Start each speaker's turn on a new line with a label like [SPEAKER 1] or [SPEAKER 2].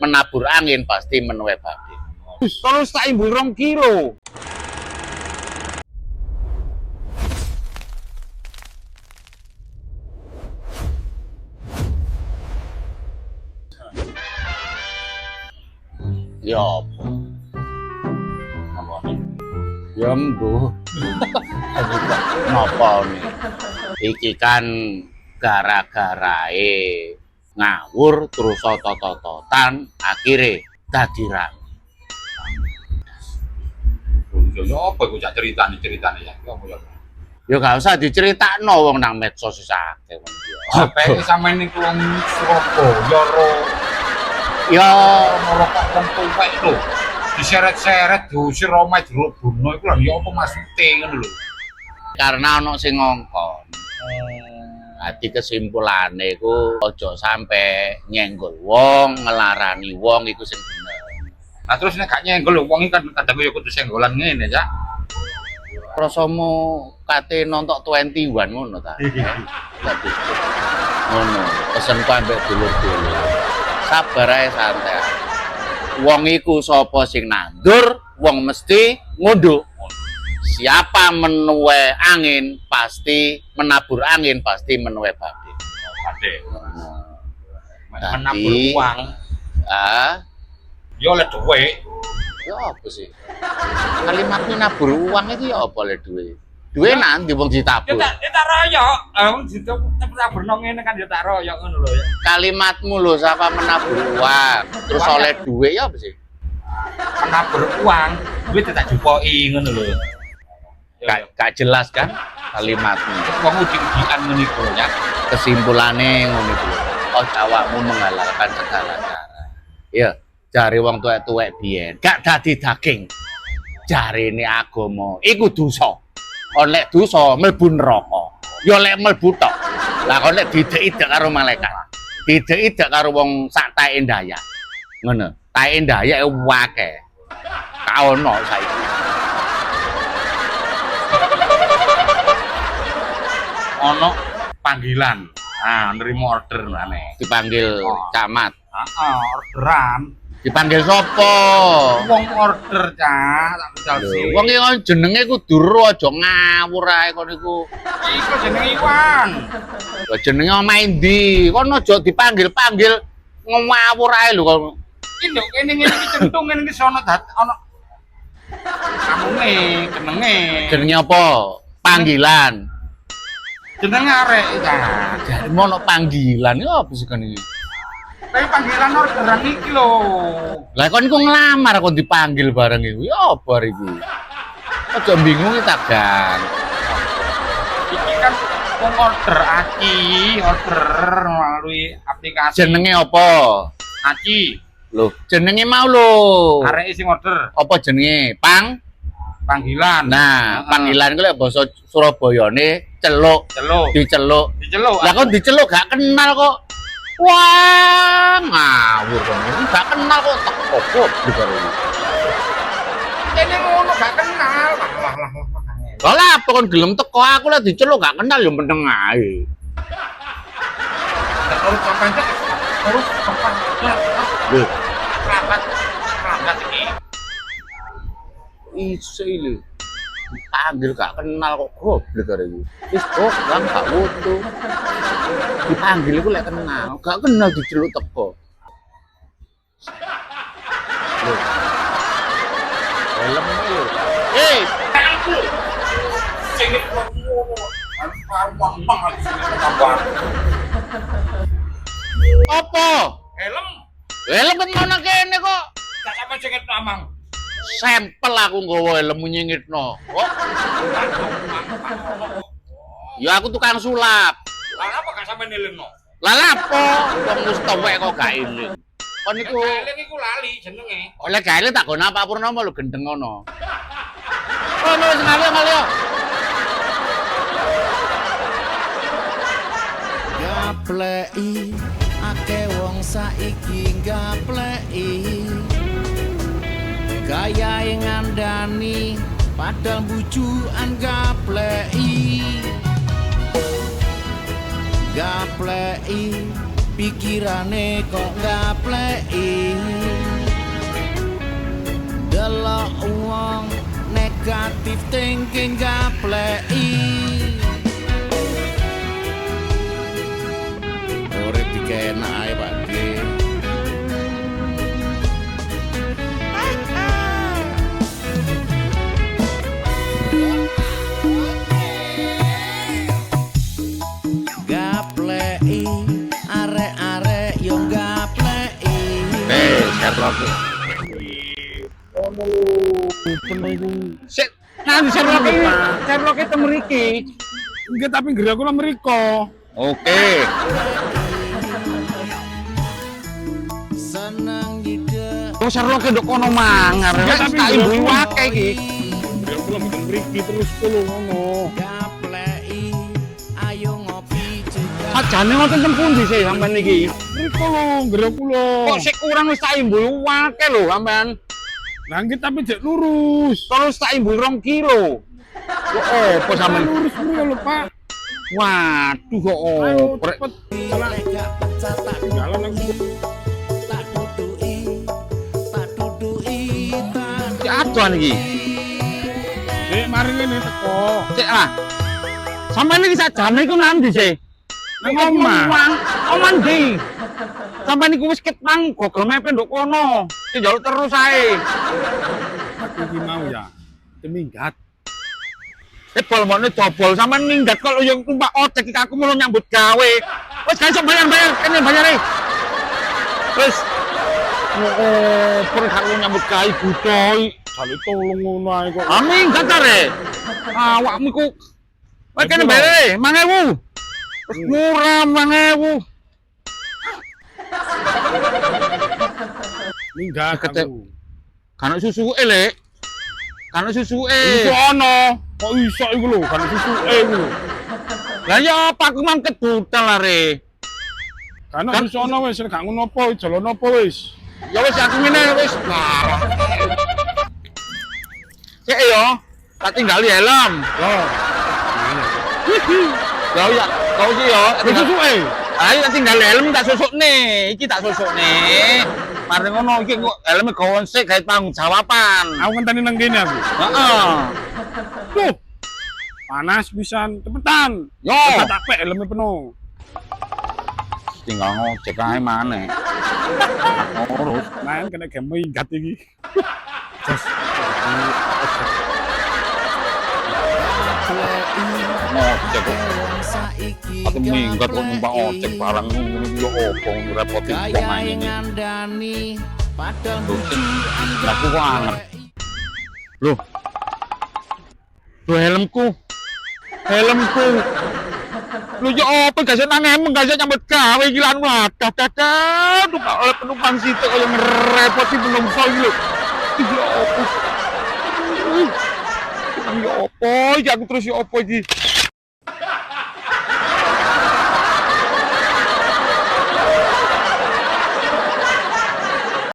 [SPEAKER 1] menabur angin pasti menuai babi. Terus tak imbul 2 kilo. Ya apa? Ya mbuh. Napa nih? Iki kan gara-garae ngawur terus tot-totan akhirnya dadi rame.
[SPEAKER 2] Ya apa iku cak ceritane ya. Ya apa ya.
[SPEAKER 1] Ya gak usah diceritakno wong nang medsos wis akeh wong iki.
[SPEAKER 2] Apa sampeyan niku wong Surabaya ro
[SPEAKER 1] Ya
[SPEAKER 2] merokok wong tuwek lho. Diseret-seret diusir omahe dirobonno iku lho ya apa maksude ngono lho.
[SPEAKER 1] karena ana sing ngongkon. Dadi kesimpulane iku aja sampe nyenggol wong, ngelarani wong iku sing bener.
[SPEAKER 2] Nah terus nek gak nyenggol wong iki kan kadang ya kudu senggolan ngene ya.
[SPEAKER 1] Rasamu kate nontok 21 ngono ta. Dadi ngono, pesenku ambek dulur-dulur. Sabar ae santai. Wong iku sapa sing nandur, wong mesti ngunduh. Siapa menuai angin pasti menabur angin pasti menuai babi.
[SPEAKER 2] Ade.
[SPEAKER 1] Dadi,
[SPEAKER 2] Menabur uang ya oleh dhuwit.
[SPEAKER 1] Ya apa sih? Kalimat menabur uang itu ya apa oleh duit? Duit nanti wong ditabur.
[SPEAKER 2] Ya tak royok. Wong ditabur nang ngene kan ya tak royok ngono lho ya.
[SPEAKER 1] Kalimatmu lho siapa menabur uang terus oleh duit ya apa sih?
[SPEAKER 2] Menabur uang, duit tak jupoki ngono lho.
[SPEAKER 1] Gak jelas kan kalimatmu.
[SPEAKER 2] Wong uji-ujian ngene iku ya.
[SPEAKER 1] Kesimpulannya ngono iku. Oh, awakmu menghalalkan segala cara. Iya, jare wong tuwek-tuwek biyen gak dadi daging. Jarene agama iku dosa. Oleh dosa mlebu neraka. Ya lek mlebu tok. Lah kok nek didek-idek karo malaikat. Didek-idek karo wong sak taeke Dayak. Ngono. Taeke Dayak akeh. Ka ono saiki.
[SPEAKER 2] Ono panggilan. Nah, nerima order maneh.
[SPEAKER 1] Dipanggil camat.
[SPEAKER 2] Orderan.
[SPEAKER 1] Dipanggil sapa?
[SPEAKER 2] Wong order, Cak. Tak bedal sih.
[SPEAKER 1] Wong iki kon jenenge kudu ro aja ngawur ae kon iku.
[SPEAKER 2] Iku jenenge Iwan.
[SPEAKER 1] Lah jenenge omahe ndi? Kon aja dipanggil-panggil ngawur ae lho kon.
[SPEAKER 2] Iki lho kene ngene iki centung ngene iki sono ono amune jenenge.
[SPEAKER 1] Jenenge apa? Panggilan.
[SPEAKER 2] Jenenge arek, Cak.
[SPEAKER 1] Jare mono panggilan iki apa sih kon iki?
[SPEAKER 2] Tapi panggilan orderan iki lho.
[SPEAKER 1] Lah kon iku nglamar kon dipanggil bareng iku. Ya apa iki? Aja bingung ta, Gan.
[SPEAKER 2] Iki kan wong order order melalui aplikasi.
[SPEAKER 1] Jenenge apa?
[SPEAKER 2] Aci.
[SPEAKER 1] Loh, jenenge mau lho.
[SPEAKER 2] Arek sing order
[SPEAKER 1] Apa jenenge?
[SPEAKER 2] panggilan.
[SPEAKER 1] Nah, panggilan ku lek basa Surabayane celuk. Diceluk.
[SPEAKER 2] Diceluk.
[SPEAKER 1] Lah kok diceluk gak kenal kok. Wah, ngawur kon. Gak kenal kok teko goblok karo iki.
[SPEAKER 2] Kene ngono gak kenal.
[SPEAKER 1] Lah apa kon gelem teko aku lah diceluk gak kenal ya meneng ae.
[SPEAKER 2] Terus sampai terus sampai
[SPEAKER 1] Lho,
[SPEAKER 2] kerabat iki.
[SPEAKER 1] iso lho. Dipanggil gak kenal kok goblok karo iki. Wis kok lang gak wutu. Dipanggil iku lek kenal, gak kenal diceluk teko. Lho. Helm lho.
[SPEAKER 2] Aku sing ngono. Pang aku sing tambah.
[SPEAKER 1] Apa?
[SPEAKER 2] Helm
[SPEAKER 1] Helm kan mana kene kok?
[SPEAKER 2] gak sampe sing amang.
[SPEAKER 1] Sampel aku nggawa helm nyingitno. Oh, ya aku tukang sulap.
[SPEAKER 2] Lah apa gak sampe nilingno?
[SPEAKER 1] Lah lapo wong wis tuwek kok gak eling. Kon niku
[SPEAKER 2] Eling iku lali jenenge.
[SPEAKER 1] oleh gak eling tak gono Pak Purnomo lho gendeng ngono. Ono wis ngalih.
[SPEAKER 3] Gapleki akeh wong saiki gapleki gayahe ngandani padahal bujukan gapleki pikirane kok gapleki delok wong negatif thinking gapleki urip dikenak ae Pak Di. Gapleki arek-arek yo gapleki
[SPEAKER 1] Sherlock. Sik, nanti Sherlock itu mriki.
[SPEAKER 4] Enggak, tapi ngeri aku lah mereka.
[SPEAKER 1] Oke.
[SPEAKER 3] seneng ide
[SPEAKER 1] Oh, Sherlock ndok kono mangar.
[SPEAKER 4] Enggak,
[SPEAKER 1] Wis
[SPEAKER 4] tapi
[SPEAKER 1] tak
[SPEAKER 4] ndok
[SPEAKER 1] imbu
[SPEAKER 4] kono.
[SPEAKER 1] akeh iki.
[SPEAKER 4] Ngeri aku lah mungkin mereka terus dulu ngono.
[SPEAKER 3] gapleki ayo ngopi juga
[SPEAKER 1] Sajane ngoten teng pundi sih sampean iki?
[SPEAKER 4] Mereka lo, ngeri aku lo.
[SPEAKER 1] Kok sik kurang wis tak imbu akeh lho sampean.
[SPEAKER 4] Langit tapi jek lurus.
[SPEAKER 1] Terus tak imbu 2 kilo. Kok opo sampean?
[SPEAKER 4] Lurus mereka lo Pak.
[SPEAKER 1] Waduh kok
[SPEAKER 4] Ayo
[SPEAKER 1] opo.
[SPEAKER 4] cepet. Salah.
[SPEAKER 3] Lek gak pecah tak
[SPEAKER 4] Jalan aku.
[SPEAKER 3] tak duduki tak
[SPEAKER 1] Cek adoan iki.
[SPEAKER 4] Dek, mari ini teko.
[SPEAKER 1] Cek lah. Sampeyan iki sajane iku nanti sih.
[SPEAKER 4] Nang omah.
[SPEAKER 1] Omah ndi? Sampeyan iku wis ketang Google Map ndok kono. Sing njaluk terus ae.
[SPEAKER 4] Aku iki mau ya. Teminggat.
[SPEAKER 1] Bol mone dobol sampean minggat kok yo numpak ojek iki aku mau nyambut gawe. Wis gak iso bayar kene bayare. Wis. Oh, perlu karo nyambut gawe butoy.
[SPEAKER 4] Jale tolong ngono ae kok.
[SPEAKER 1] Minggat are. Awakmu iku wis kene bayare 5.000. Wis murah 5.000.
[SPEAKER 4] Minggat
[SPEAKER 1] Ketek.
[SPEAKER 4] aku.
[SPEAKER 1] Kan susuke lek. Kan susuke.
[SPEAKER 4] Iso ono. Kok iso iku lho, kan susuke iku lho.
[SPEAKER 1] Lah ya apa aku mang kedutel are.
[SPEAKER 4] Kan
[SPEAKER 1] Kan-
[SPEAKER 4] iso ono wis gak ngono apa, jalan apa wis.
[SPEAKER 1] Ya wis aku ngene wis. Nah. Cek yo, tak tinggali helm.
[SPEAKER 4] Loh.
[SPEAKER 1] Ya ya, kau sih yo.
[SPEAKER 4] Wis susuke.
[SPEAKER 1] Ayo tak tinggal helm tak susuk nih. Iki tak susuk nih. Mari ngono iki kok helme gawon sik gawe tanggung jawaban.
[SPEAKER 4] Aku ngenteni nang kene aku.
[SPEAKER 1] Heeh.
[SPEAKER 4] Tuh. Panas pisan, cepetan.
[SPEAKER 1] Yo.
[SPEAKER 4] Kita tak pek helmnya penuh.
[SPEAKER 1] Tinggal ngojek ae maneh. Ngurus.
[SPEAKER 4] Main kena game minggat iki.
[SPEAKER 1] Ngojek.
[SPEAKER 3] wong saiki
[SPEAKER 1] Aku minggat kok numpak ojek barang ngono yo opo ngrepoti wong
[SPEAKER 3] gaya
[SPEAKER 1] ae iki.
[SPEAKER 3] ngandani padahal
[SPEAKER 1] Loh,
[SPEAKER 3] bucu
[SPEAKER 1] lah aku kok anget. Loh. Loh helmku. Helmku. Lu ya apa gak sih nang emeng gak sih nyambut gawe iki lan wadah dadah numpak oleh penumpang situ kaya ngerepoti penungso iki lho. Iki ya apa? Iki ya apa? Iki aku terus ya apa iki?